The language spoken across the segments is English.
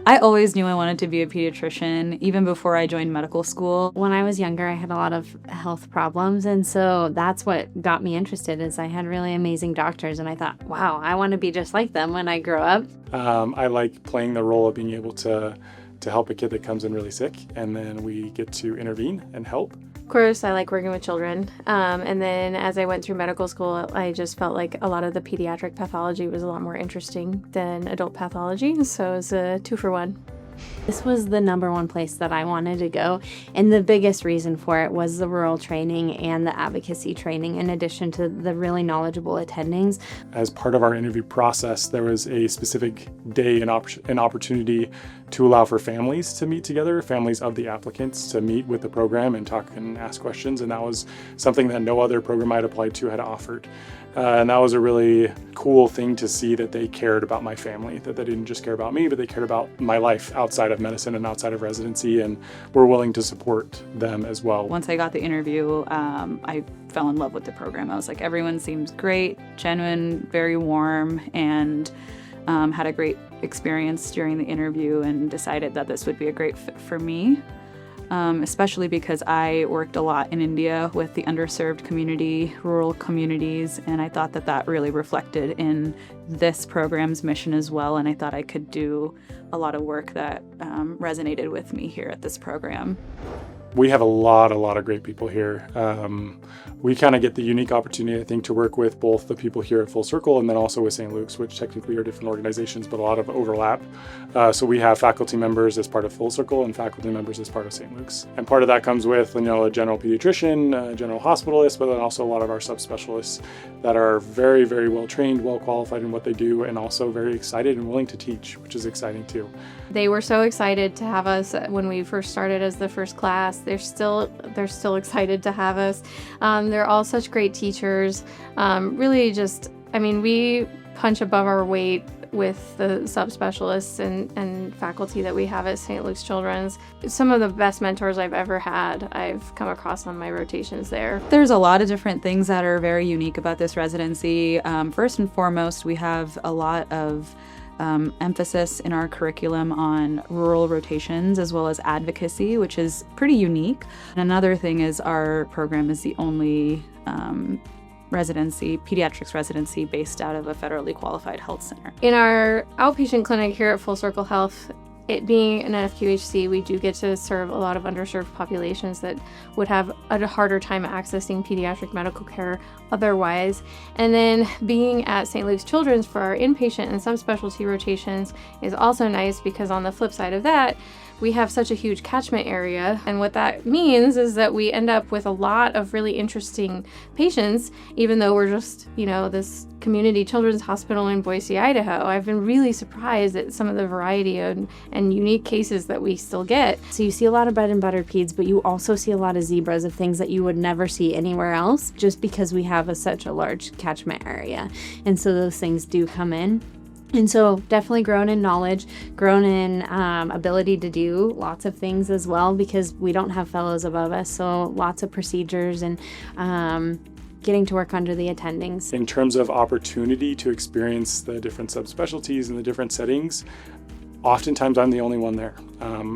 I always knew I wanted to be a pediatrician, even before I joined medical school. When I was younger, I had a lot of health problems, and so that's what got me interested, is I had really amazing doctors, and I thought, wow, I want to be just like them when I grow up. I like playing the role of being able to help a kid that comes in really sick, and then we get to intervene and help. Of course, I like working with children. And then as I went through medical school, I just felt like a lot of the pediatric pathology was a lot more interesting than adult pathology. So it was a 2-for-1. This was the #1 place that I wanted to go, and the biggest reason for it was the rural training and the advocacy training, in addition to the really knowledgeable attendings. As part of our interview process, there was a specific day and an opportunity to allow for families to meet together, families of the applicants to meet with the program and talk and ask questions, and that was something that no other program I'd applied to had offered. And that was a really cool thing to see, that they cared about my family, that they didn't just care about me, but they cared about my life outside of medicine and outside of residency, and were willing to support them as well. Once I got the interview, I fell in love with the program. I was like, everyone seems great, genuine, very warm, and had a great experience during the interview, and decided that this would be a great fit for me. Especially because I worked a lot in India with the underserved community, rural communities, and I thought that that really reflected in this program's mission as well, and I thought I could do a lot of work that resonated with me here at this program. We have a lot of great people here. We kind of get the unique opportunity, I think, to work with both the people here at Full Circle and then also with St. Luke's, which technically are different organizations, but a lot of overlap. So we have faculty members as part of Full Circle and faculty members as part of St. Luke's. And part of that comes with, a general pediatrician, a general hospitalist, but then also a lot of our subspecialists that are very, very well trained, well qualified in what they do, and also very excited and willing to teach, which is exciting too. They were so excited to have us when we first started as the first class. They're still excited to have us. They're all such great teachers. We punch above our weight with the subspecialists and faculty that we have at St. Luke's Children's. Some of the best mentors I've ever had, I've come across on my rotations there. There's a lot of different things that are very unique about this residency. First and foremost, we have a lot of emphasis in our curriculum on rural rotations as well as advocacy, which is pretty unique. And another thing is our program is the only pediatrics residency based out of a federally qualified health center. In our outpatient clinic here at Full Circle Health, it being an FQHC, we do get to serve a lot of underserved populations that would have a harder time accessing pediatric medical care otherwise. And then being at St. Luke's Children's for our inpatient and subspecialty rotations is also nice, because on the flip side of that, we have such a huge catchment area, and what that means is that we end up with a lot of really interesting patients, even though we're just, this community children's hospital in Boise, Idaho. I've been really surprised at some of the variety and unique cases that we still get. So you see a lot of bread and butter peds, but you also see a lot of zebras, of things that you would never see anywhere else, just because we have such a large catchment area. And so those things do come in. And so definitely grown in knowledge, grown in ability to do lots of things as well, because we don't have fellows above us. So lots of procedures and getting to work under the attendings. In terms of opportunity to experience the different subspecialties and the different settings, oftentimes I'm the only one there.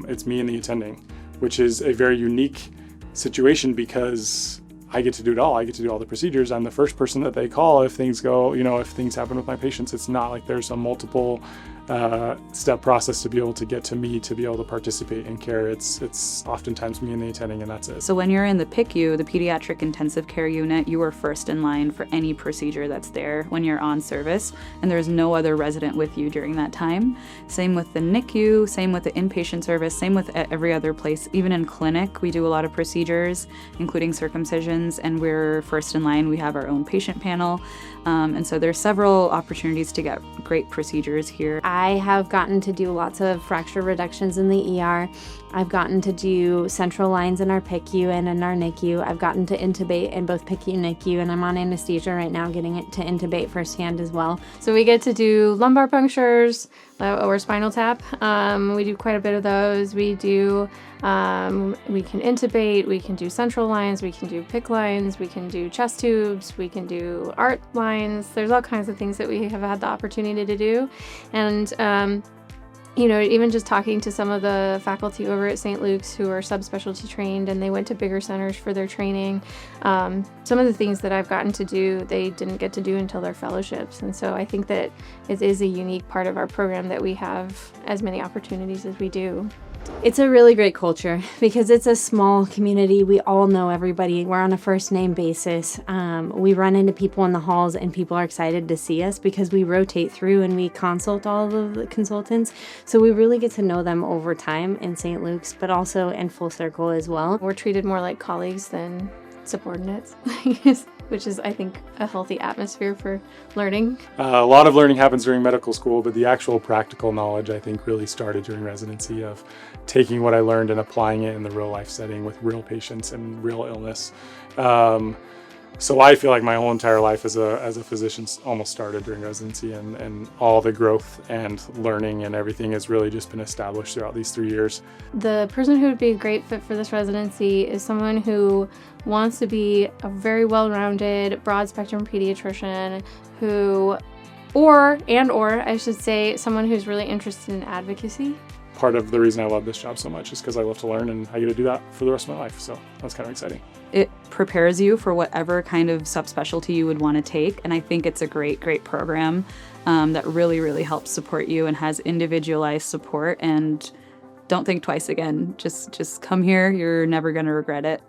It's me and the attending, which is a very unique situation, because I get to do it all. I get to do all the procedures. I'm the first person that they call if things go, if things happen with my patients. It's not like there's a multiple step process to be able to get to me to be able to participate in care. It's oftentimes me and the attending, and that's it. So when you're in the PICU, the Pediatric Intensive Care Unit, you are first in line for any procedure that's there when you're on service, and there's no other resident with you during that time. Same with the NICU, same with the inpatient service, same with every other place. Even in clinic, we do a lot of procedures, including circumcisions, and we're first in line. We have our own patient panel. And so there's several opportunities to get great procedures here. I have gotten to do lots of fracture reductions in the ER. I've gotten to do central lines in our PICU and in our NICU. I've gotten to intubate in both PICU and NICU, and I'm on anesthesia right now getting it to intubate firsthand as well. So we get to do lumbar punctures or spinal tap. We do quite a bit of those. We can intubate, we can do central lines, we can do PICC lines, we can do chest tubes, we can do ART lines. There's all kinds of things that we have had the opportunity to do. And Even just talking to some of the faculty over at St. Luke's who are subspecialty trained and they went to bigger centers for their training, some of the things that I've gotten to do, they didn't get to do until their fellowships. And so I think that it is a unique part of our program that we have as many opportunities as we do. It's a really great culture because it's a small community. We all know everybody. We're on a first name basis. We run into people in the halls and people are excited to see us because we rotate through and we consult all of the consultants. So we really get to know them over time in St. Luke's, but also in Full Circle as well. We're treated more like colleagues than subordinates, which is, I think, a healthy atmosphere for learning. A lot of learning happens during medical school, but the actual practical knowledge, I think, really started during residency of taking what I learned and applying it in the real life setting with real patients and real illness. So I feel like my whole entire life as a physician almost started during residency, and all the growth and learning and everything has really just been established throughout these 3 years. The person who would be a great fit for this residency is someone who wants to be a very well-rounded, broad-spectrum pediatrician or I should say, someone who's really interested in advocacy. Part of the reason I love this job so much is because I love to learn and I get to do that for the rest of my life. So that's kind of exciting. It prepares you for whatever kind of subspecialty you would want to take. And I think it's a great program that really, really helps support you and has individualized support. And don't think twice again. Just come here. You're never going to regret it.